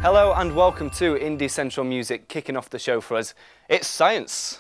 Hello and welcome to Indie Central Music. Kicking off the show for us, it's Psyence.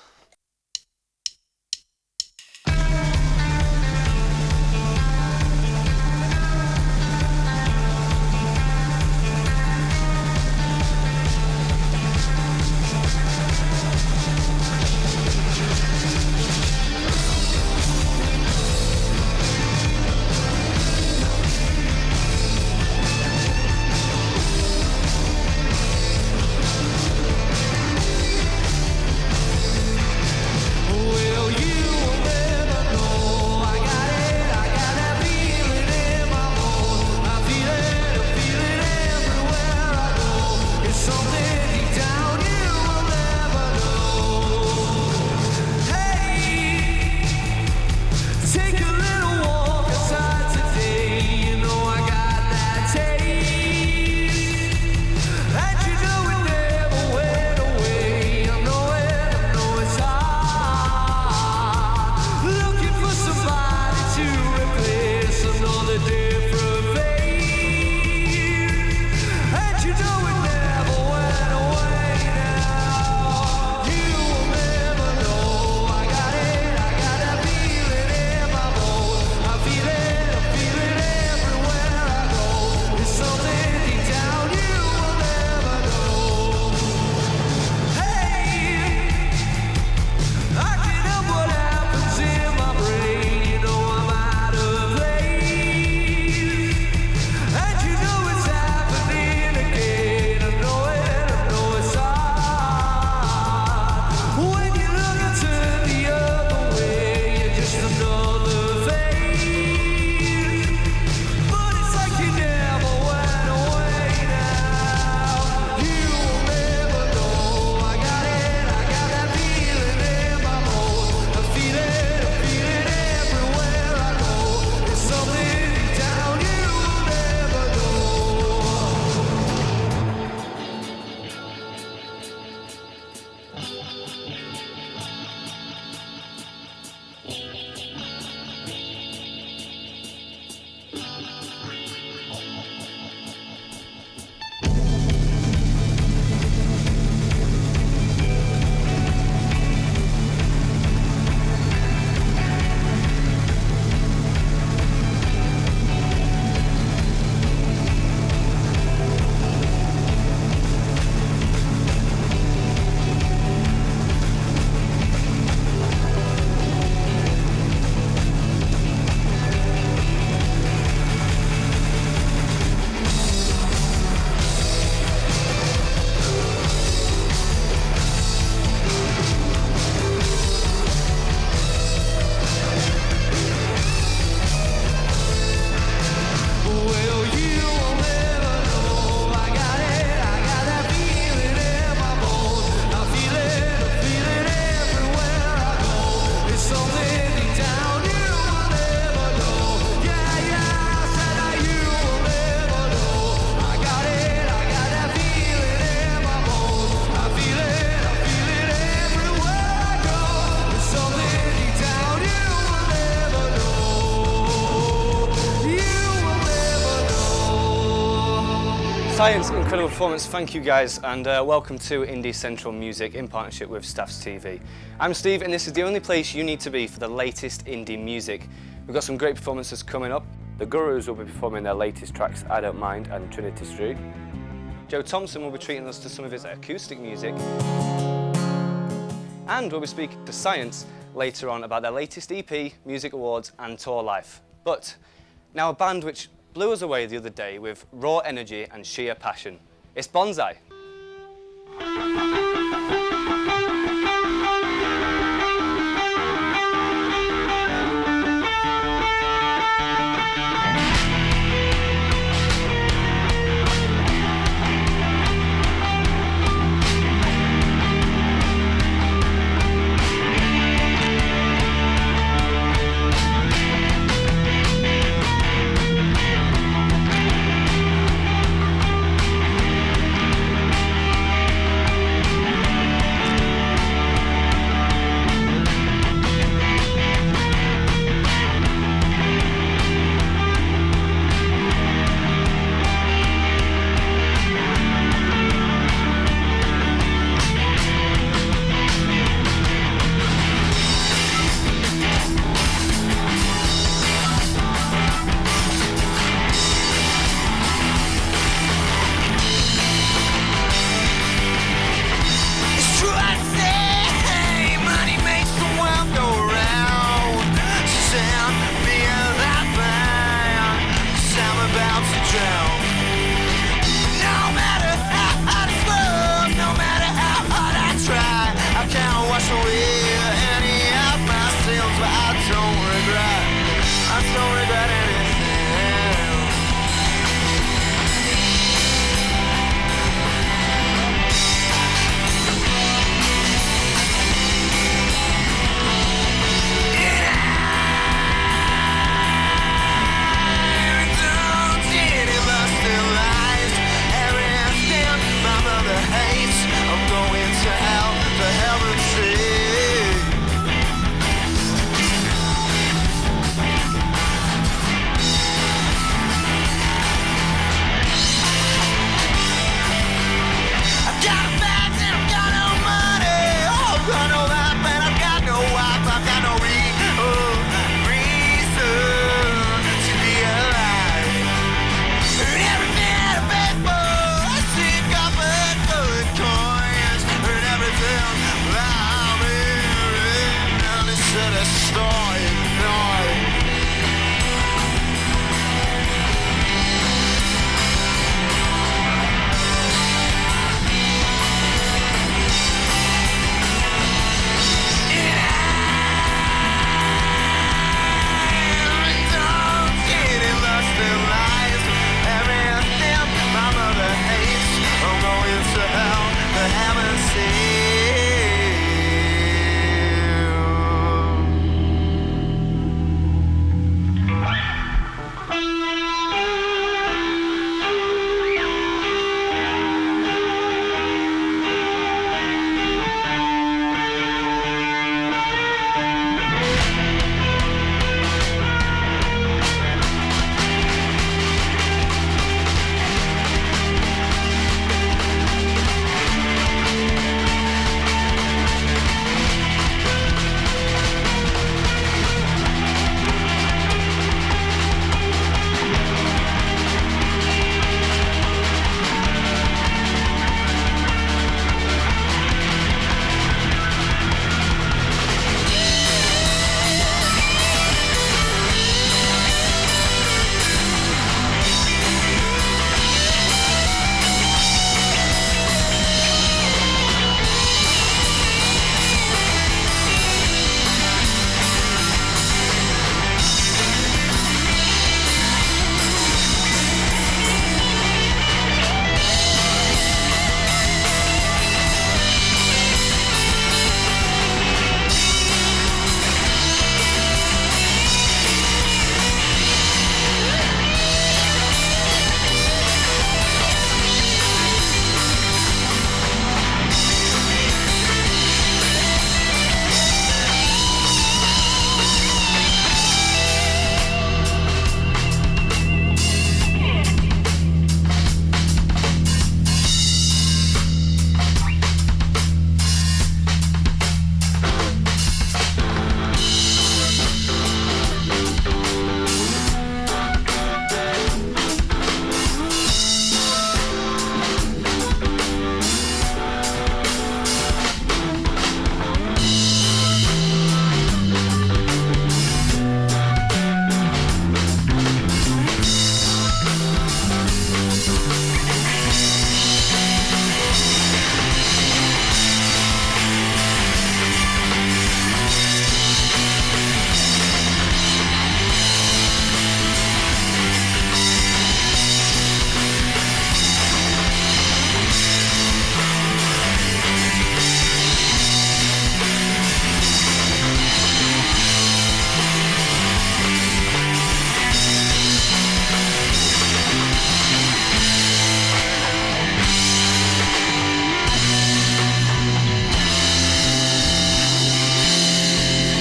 Psyence, incredible performance, thank you guys, and welcome to Indie Central Music in partnership with Staffs TV. I'm Steve and this is the only place you need to be for the latest indie music. We've got some great performances coming up. The Gurus will be performing their latest tracks, I Don't Mind and Trinity Street. Joe Thompson will be treating us to some of his acoustic music. And we'll be speaking to Psyence later on about their latest EP, music awards and tour life. But now a band which blew us away the other day with raw energy and sheer passion. It's Bonsai.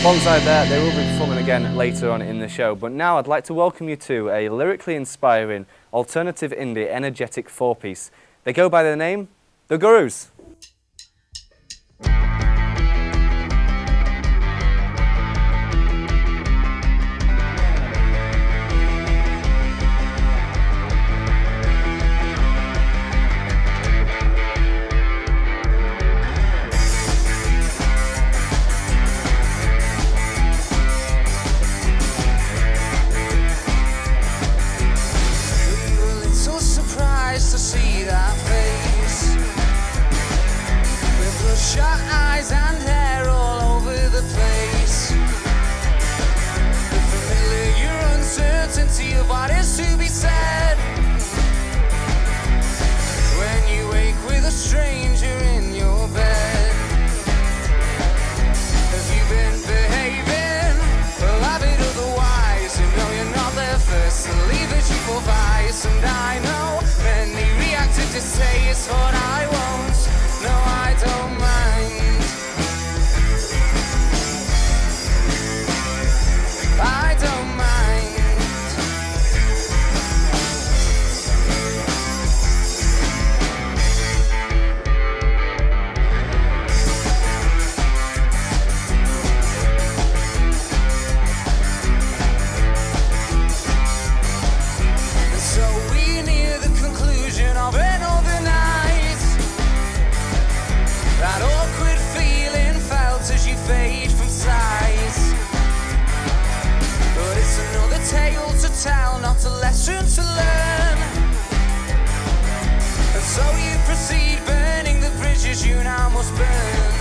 Bonsai there, they will be performing again later on in the show, but now I'd like to welcome you to a lyrically inspiring, alternative indie, energetic four-piece. They go by the name, The Gurus. To see that face with bloodshot eyes and hair all over the place, the familiar uncertainty of what is to be said when you wake with a stranger in your bed. Have you been behaving? Well, have it otherwise. You know you're not there first to leave a cheap or vice, and I know many reacted to say it's what I won't. No, I don't mind. I don't mind. And so we near the conclusion of another night. That awkward feeling felt as you fade from sight. But it's another tale to tell, not a lesson to learn. And so you proceed burning the bridges you now must burn.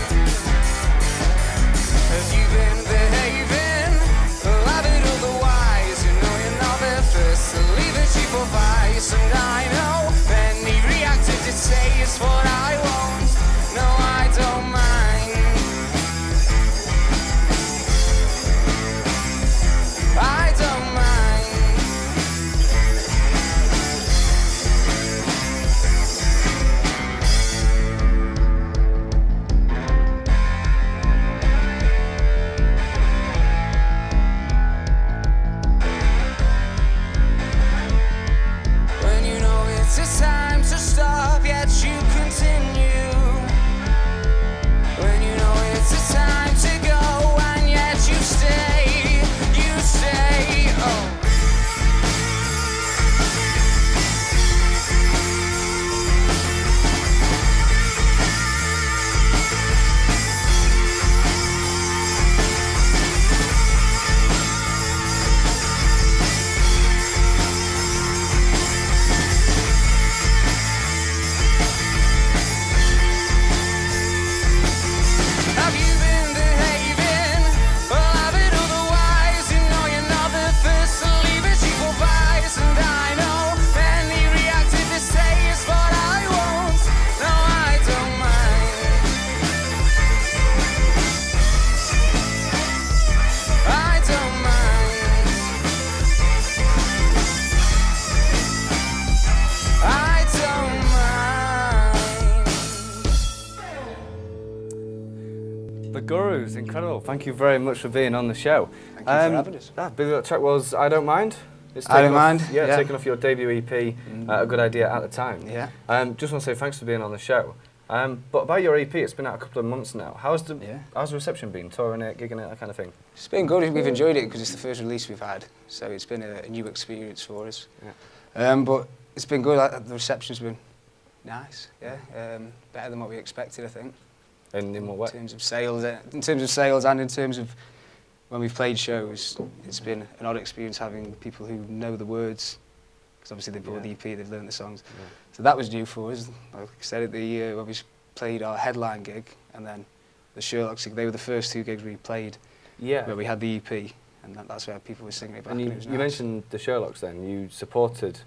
Have you been behaving? Well, have it otherwise. You know you're not there first to leave a cheap or vice, and I know many reacted to say it's what I want. No, I don't mind. I don't mind. When you know it's a time to stop, yet you continue. When you know it's a time to go, and yet you stay, oh. Have you been behaving? Well, have it otherwise. You know you're not the first to leave a cheap or vice, and I know many reacted to say it's what I want. No, I don't mind. I don't mind. I don't mind. The Gurus, incredible. Thank you very much for being on the show. Thank you for having us. That big track was I Don't Mind. It's I Don't taken off- Mind, Yeah, yeah. taken off your debut EP, a good idea at the time. Yeah. Just want to say thanks for being on the show. But about your EP, it's been out a couple of months now. How's the reception been? Touring it, gigging it, that kind of thing? It's been good. We've enjoyed it because it's the first release we've had, so it's been a new experience for us. Yeah. But it's been good. The reception's been nice. Yeah, better than what we expected, I think. In what way? In terms of sales, and in terms of when we've played shows, it's been an odd experience having people who know the words, because obviously they bought the EP, they've learned the songs. Yeah. So that was new for us. Like I said, at the when we played our headline gig, and then the Sherlock's gig, they were the first two gigs we played where we had the EP, and that's where people were singing it back. And it was you nice. mentioned the Sherlocks then. You supported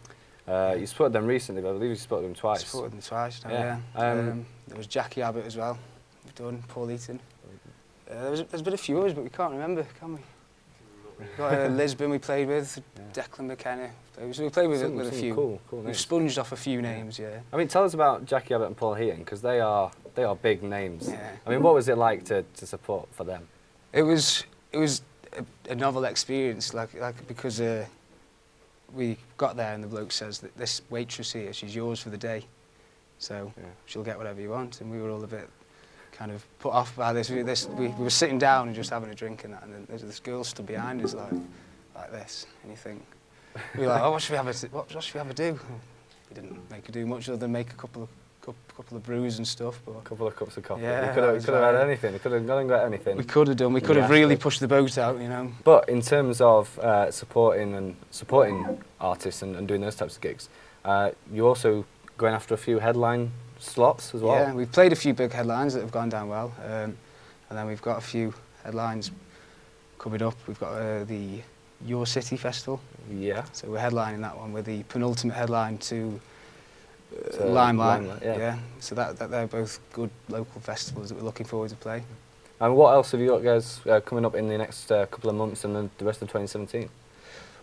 them recently, but I believe you supported them twice. Supported them twice, Yeah. there was Jacqui Abbott as well. We've done Paul Heaton. There's been a few others, but we can't remember, can we? We've got Lisbon we played with, Declan McKenna. So we played with a few. Cool We've names. sponged off a few names, yeah. I mean, tell us about Jacqui Abbott and Paul Heaton, because they are big names. Yeah. I mean, what was it like to support for them? It was it was a novel experience, like because we got there and the bloke says that this waitress here, she's yours for the day, so she'll get whatever you want, and we were all a bit kind of put off by this. We were sitting down and just having a drink and that, and then there's this girl stood behind us like this, and you think, we were like, oh, what should we have her do? We didn't make her do much other than make a couple of brews and stuff. But a couple of cups of coffee. Yeah, we could have had anything. We could have gone and got anything. We could have done. We could have really pushed the boat out, you know. But in terms of supporting artists and doing those types of gigs, you're also going after a few headline slots as well. Yeah, we've played a few big headlines that have gone down well, and then we've got a few headlines coming up. We've got the Your City Festival. Yeah. So we're headlining that one with the penultimate headline to Limelight. Yeah. So that they're both good local festivals that we're looking forward to play. And what else have you got, guys, coming up in the next couple of months and then the rest of 2017?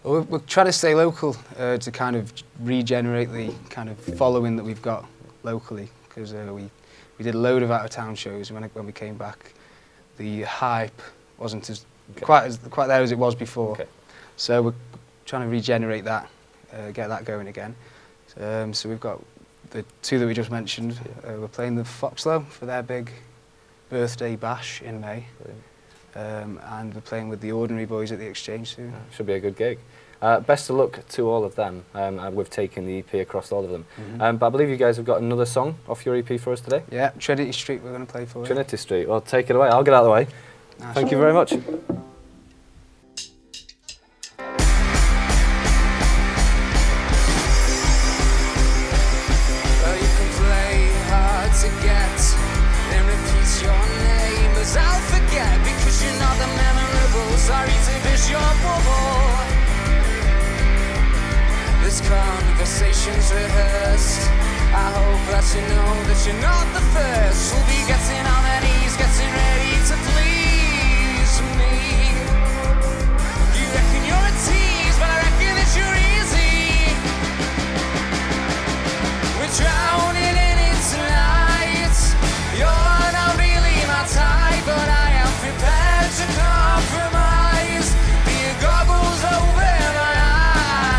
Well, we're trying to stay local to kind of regenerate the kind of following that we've got locally, because we did a load of out-of-town shows, and when we came back, the hype wasn't quite there as it was before. Okay. So we're trying to regenerate that, get that going again. So we've got the two that we just mentioned. We're playing the Foxlow for their big birthday bash in May. And we're playing with the Ordinary Boys at the Exchange soon. Should be a good gig. Best of luck to all of them. We've taken the EP across all of them. But I believe you guys have got another song off your EP for us today? Yeah, Trinity Street we're going to play for you. Trinity Street. Well, take it away. I'll get out of the way. Nice. Thank you very much. To get and repeat your name as I'll forget, because you're not the memorable. Sorry to push your bubble. This conversation's rehearsed. I hope that you know that you're not the first. We'll be getting on our knees, getting ready to please me. You reckon you're a tease, but I reckon that you're easy. We're drowning in it tonight. You're not really my type, but I am prepared to compromise. Be your goggles over my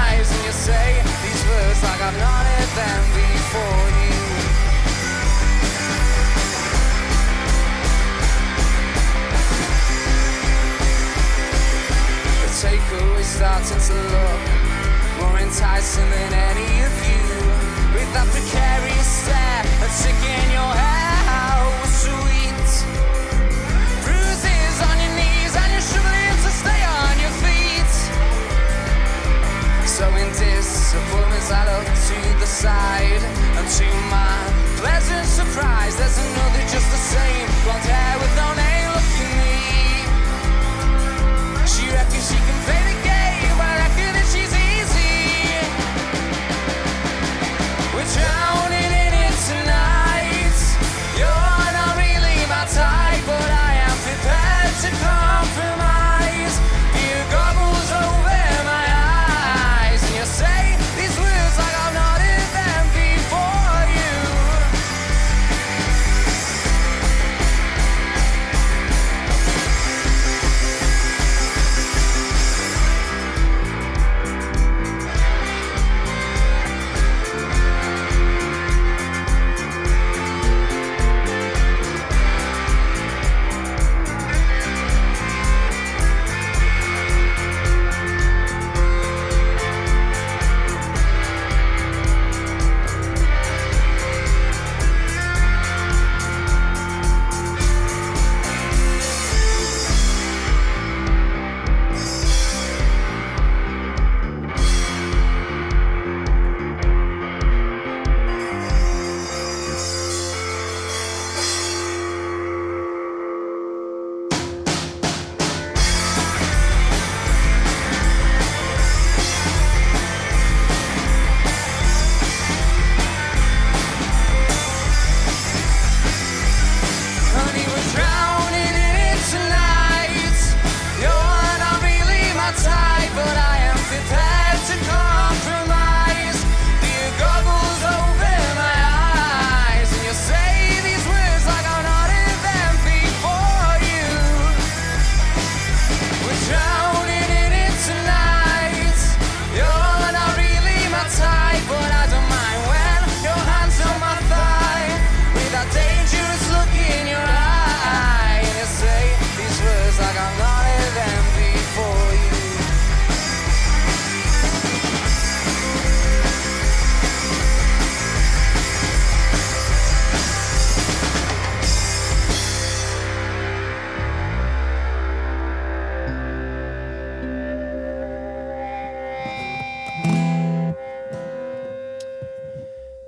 eyes, and you say these words like I've not heard them before you. The takeaway's starting to look more enticing than any of you, with that precarious stare and stick in your hair. Sweet bruises on your knees, and you're struggling to stay on your feet. So in disappointment I look to the side, and to my pleasant surprise there's another just the same, blonde hair with no name. Look at me. She reckons she can play the game, but I reckon that she's easy.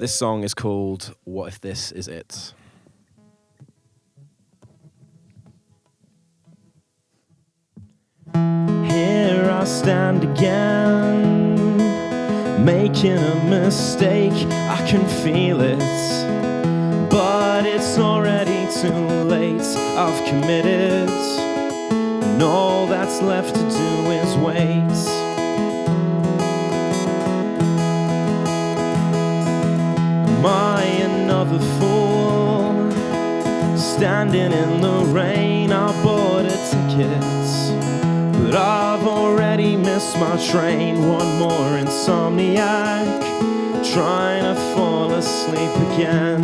This song is called What If This Is It? Here I stand again, making a mistake. I can feel it, but it's already too late. I've committed, and all that's left to do is wait. Am I another fool, standing in the rain? I bought a ticket, but I've already missed my train. One more insomniac, trying to fall asleep again.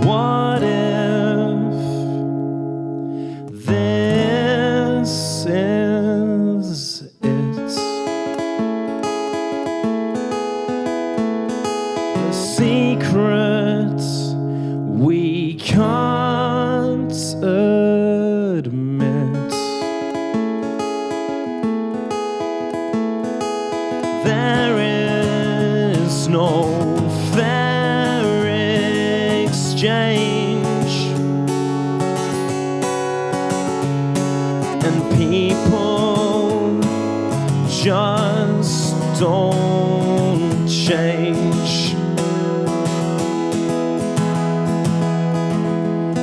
What if this is it? The secret we can't admit. There is no fair exchange, and people just don't change.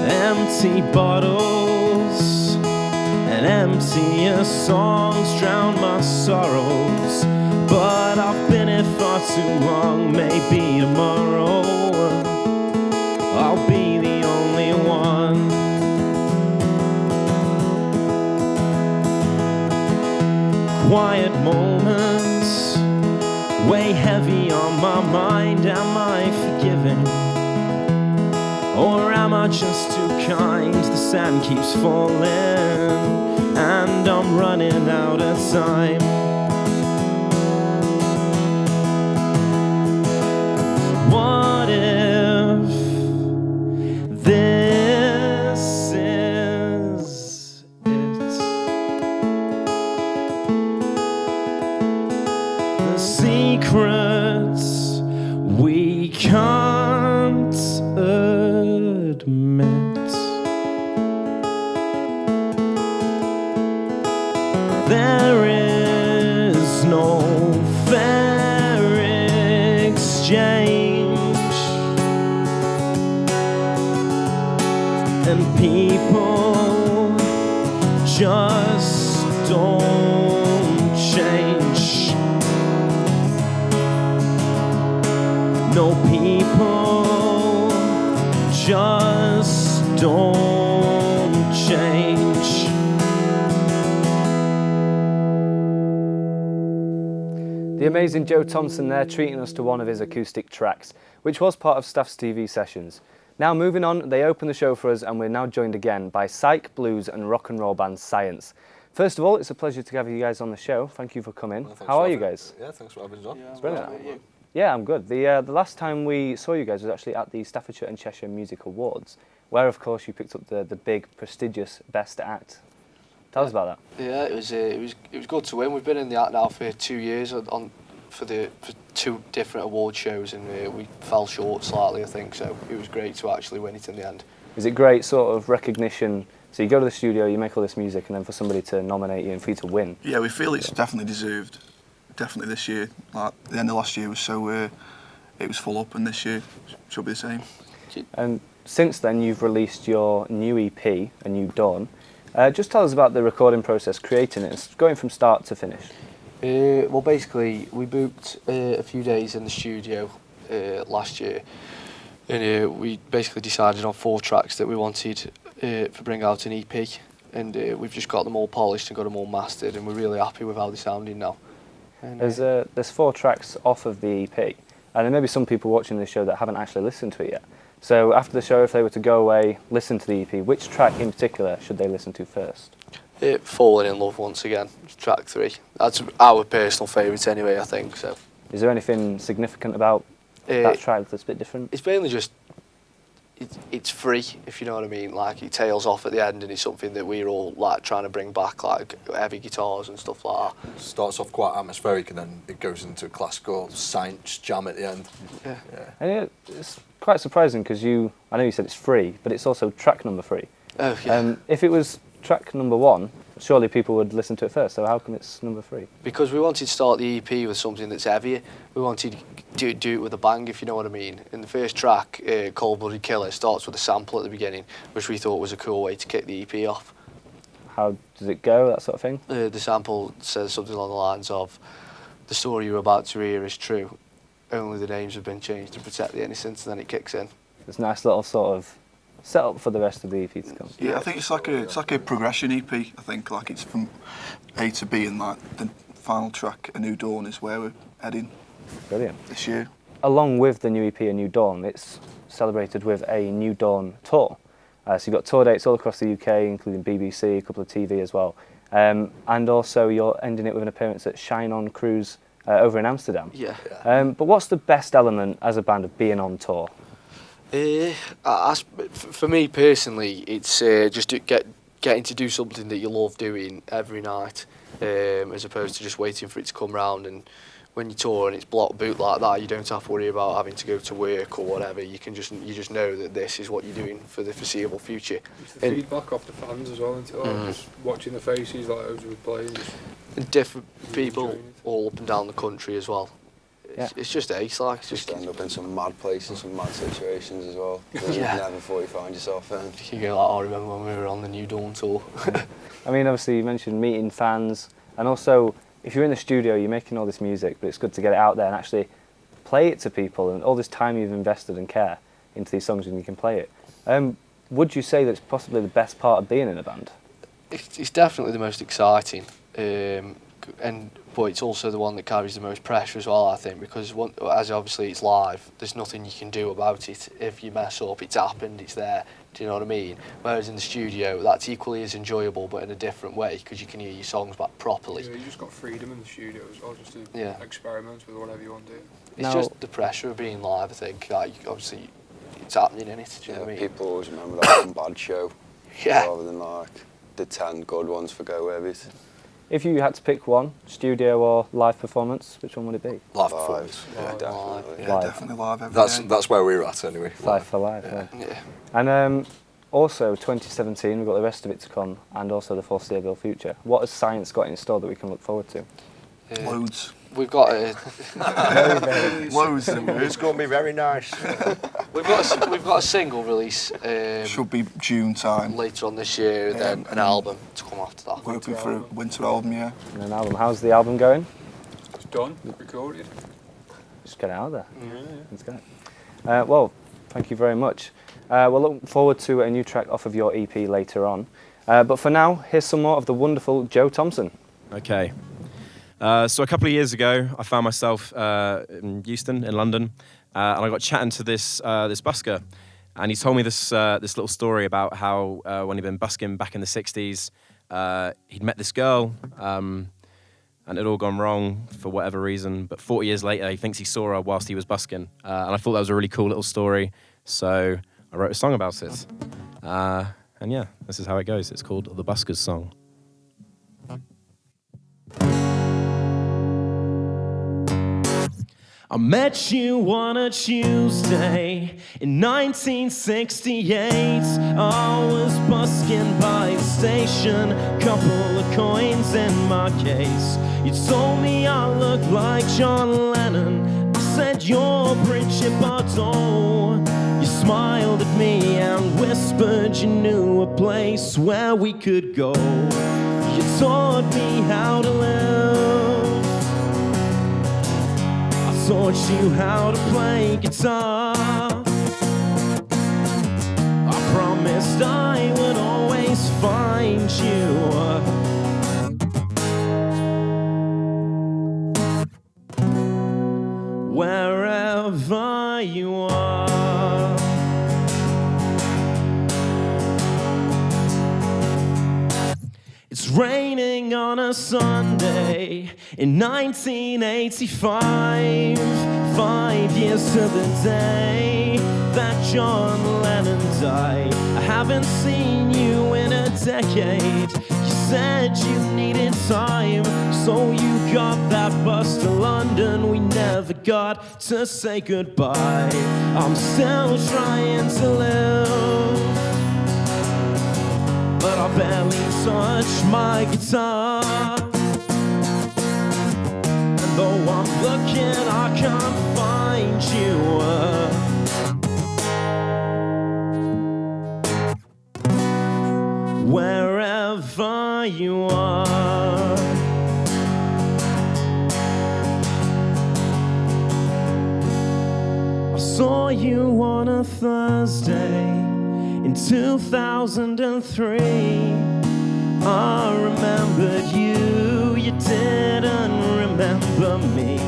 Empty bottles and emptier songs drown my sorrows, but I've been here far too long. Maybe tomorrow I'll be the only one. Quiet moments weigh heavy on my mind. Am I forgiving, or am I just too kind? The sand keeps falling and I'm running out of time. What if this is it? The secrets we can't admit. There is no fair exchange, and people just don't change. No, people just don't change. The amazing Joe Thompson there treating us to one of his acoustic tracks, which was part of Staff's TV sessions. Now moving on, they open the show for us and we're now joined again by Psych-blues and rock and roll band Psyence. First of all, it's a pleasure to have you guys on the show. Thank you for coming. Well, How are you guys? Yeah, thanks for having us on. It's brilliant. Yeah, I'm good. The last time we saw you guys was actually at the Staffordshire and Cheshire Music Awards, where of course you picked up the big prestigious Best Act. Tell us about that. Yeah, it was good to win. We've been in the act now for 2 years for 2 different award shows, and we fell short slightly, I think. So it was great to actually win it in the end. Is it great sort of recognition? So you go to the studio, you make all this music, and then for somebody to nominate you and for you to win. Yeah, we feel it's definitely deserved. Definitely this year. Like the end of last year was so it was full up, and this year should be the same. And since then, you've released your new EP, A New Dawn. Just tell us about the recording process, creating it, going from start to finish. Well, basically, we booked a few days in the studio last year, and we basically decided on 4 tracks that we wanted to bring out an EP, and we've just got them all polished and got them all mastered, and we're really happy with how they're sounding now. And, there's 4 tracks off of the EP, and there may be some people watching this show that haven't actually listened to it yet. So after the show, if they were to go away, listen to the EP, which track in particular should they listen to first? Falling in Love once again, track 3. That's our personal favourite anyway, I think. So. Is there anything significant about that track that's a bit different? It's mainly just, it's free, if you know what I mean. Like, it tails off at the end, and it's something that we're all like trying to bring back, like heavy guitars and stuff like that. Starts off quite atmospheric, and then it goes into a classical Psyence jam at the end. Yeah. And it's quite surprising because I know you said it's free, but it's also track number 3. Oh yeah. If it was track number 1, surely people would listen to it first. So how come it's number 3? Because we wanted to start the EP with something that's heavier. We wanted to do it with a bang, if you know what I mean. In the first track, Cold Blooded Killer, starts with a sample at the beginning, which we thought was a cool way to kick the EP off. How does it go, that sort of thing? The sample says something along the lines of, "The story you're about to hear is true. Only the names have been changed to protect the innocence," and then it kicks in. It's a nice little sort of setup for the rest of the EP to come. Yeah, I think it's like a progression EP. I think like it's from A to B, and like the final track, A New Dawn, is where we're heading. Brilliant. This year. Along with the new EP, A New Dawn, it's celebrated with a New Dawn tour. So you've got tour dates all across the UK, including BBC, a couple of TV as well. And also you're ending it with an appearance at Shine On Cruise over in Amsterdam. Yeah. But what's the best element as a band of being on tour? For me personally, it's just getting to do something that you love doing every night, as opposed to just waiting for it to come round. And when you tour and it's block boot like that, you don't have to worry about having to go to work or whatever. You just know that this is what you're doing for the foreseeable future. It's the feedback off the fans as well, isn't it? Like, just watching the faces, like as we play, and different people all up and down the country as well. It's just ace, like. It's just end up in some mad places, some mad situations as well. Yeah. Never thought you find yourself in. You go like, "Oh, I remember when we were on the New Dawn tour." I mean, obviously you mentioned meeting fans, and also if you're in the studio, you're making all this music, but it's good to get it out there and actually play it to people, and all this time you've invested and care into these songs, and you can play it. Would you say that it's possibly the best part of being in a band? It's definitely the most exciting, but it's also the one that carries the most pressure as well, I think, because as obviously it's live, there's nothing you can do about it. If you mess up, it's happened, it's there. Do you know what I mean? Whereas in the studio, that's equally as enjoyable, but in a different way, because you can hear your songs back properly. Yeah, you just got freedom in the studio as well, just to experiment with whatever you want to do. It's just the pressure of being live, I think. Like, obviously, it's happening in it. Do you know what I mean? People always remember that one bad show, rather than like the 10 good ones for go with it. If you had to pick one, studio or live performance, which one would it be? Live performance. Yeah, definitely. Yeah, definitely live every day. That's where we're at anyway. Live for live, yeah. And also 2017, we've got the rest of it to come, and also the foreseeable future. What has Psyence got in store that we can look forward to? Loads. We've got loads. It's going to be very nice. We've got a single release. Should be June time. Later on this year, and then an album to come after that. We're hoping for a winter album, yeah. And an album. How's the album going? It's done, recorded. Just get it out there. Let's get it. Well, thank you very much. We'll look forward to a new track off of your EP later on. But for now, here's some more of the wonderful Joe Thompson. Okay. So a couple of years ago, I found myself in Euston, in London, and I got chatting to this busker, and he told me this little story about how when he'd been busking back in the 60s, he'd met this girl, and it had all gone wrong for whatever reason, but 40 years later, he thinks he saw her whilst he was busking, and I thought that was a really cool little story, so I wrote a song about it. And yeah, this is how it goes. It's called The Busker's Song. I met you on a Tuesday in 1968. I was busking by the station, couple of coins in my case. You told me I looked like John Lennon. I said you're Bridget Bardot. You smiled at me and whispered you knew a place where we could go. You taught me how to live. Taught you how to play guitar. I promised I would always find you wherever you are. It's raining on a Sunday in 1985. 5 years to the day that John Lennon died. I haven't seen you in a decade. You said you needed time, so you got that bus to London. We never got to say goodbye. I'm still trying to live, but I barely touch my guitar. And though I'm looking, I can't find you. Wherever you are, I saw you on a Thursday in 2003. I remembered you, you didn't remember me.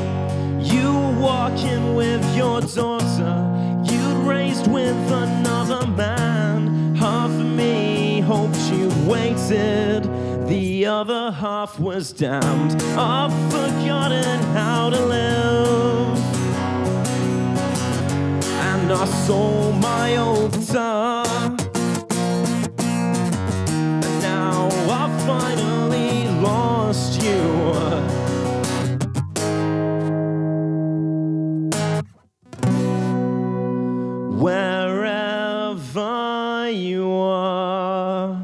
You were walking with your daughter, you'd raised with another man. Half of me hoped you waited, the other half was damned. I've forgotten how to live, and I sold my old guitar. And now I finally lost you. Wherever you are.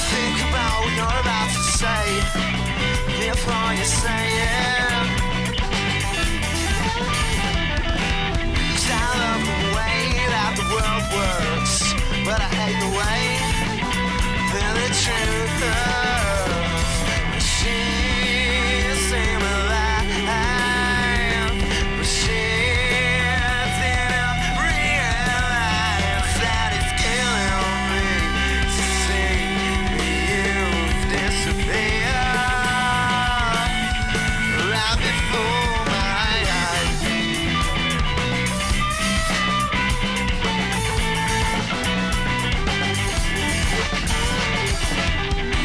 Think about what you're about to say before you say it. 'Cause I love the way that the world works, but I hate the way that the truth she's seemed alive, but she didn't realize that it's killing me to see you disappear right before my eyes.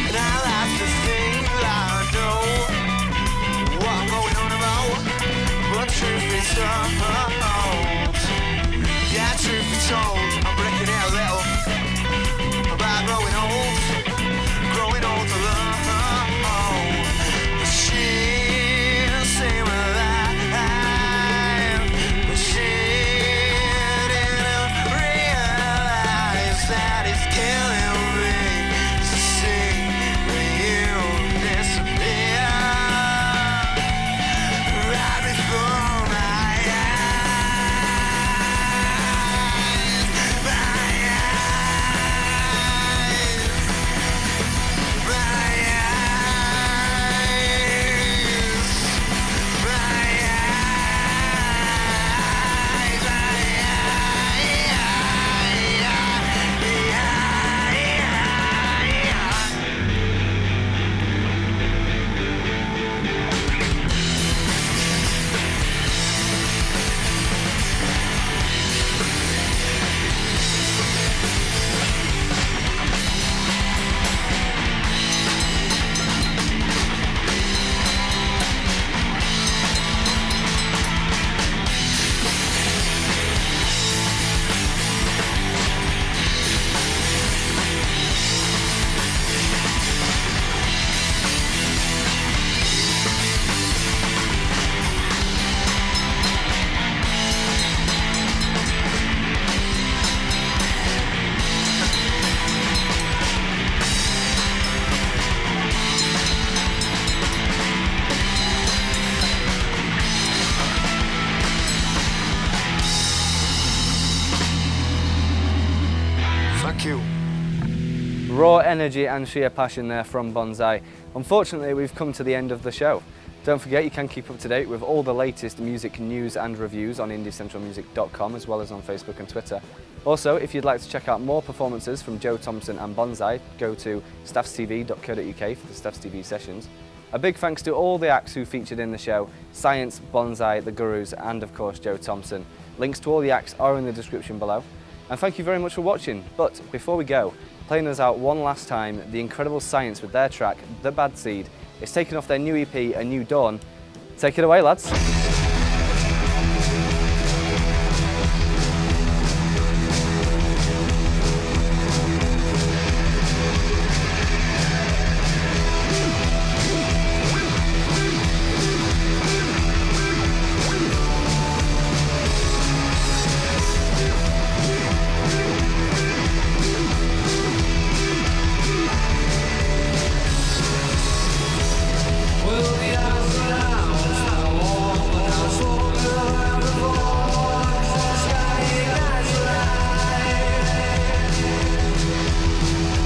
And I like to think I know what I'm going on about, but truth be told, yeah, truth be told, I'm breaking it a little about growing old alone. But she seemed alive, but she didn't realize that it's killing me to see you disappear right before my eyes, my eyes, my Thank you. Raw energy and sheer passion there from Bonsai. Unfortunately, we've come to the end of the show. Don't forget you can keep up to date with all the latest music news and reviews on IndieCentralMusic.com as well as on Facebook and Twitter. Also, if you'd like to check out more performances from Joe Thompson and Bonsai, go to staffstv.co.uk for the Staffs TV sessions. A big thanks to all the acts who featured in the show: Psyence, Bonsai, The Gurus, and of course Joe Thompson. Links to all the acts are in the description below. And thank you very much for watching. But before we go, playing us out one last time, the incredible Psyence with their track, The Bad Seed. It's taken off their new EP, A New Dawn. Take it away, lads.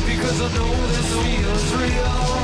Because I know this feels real.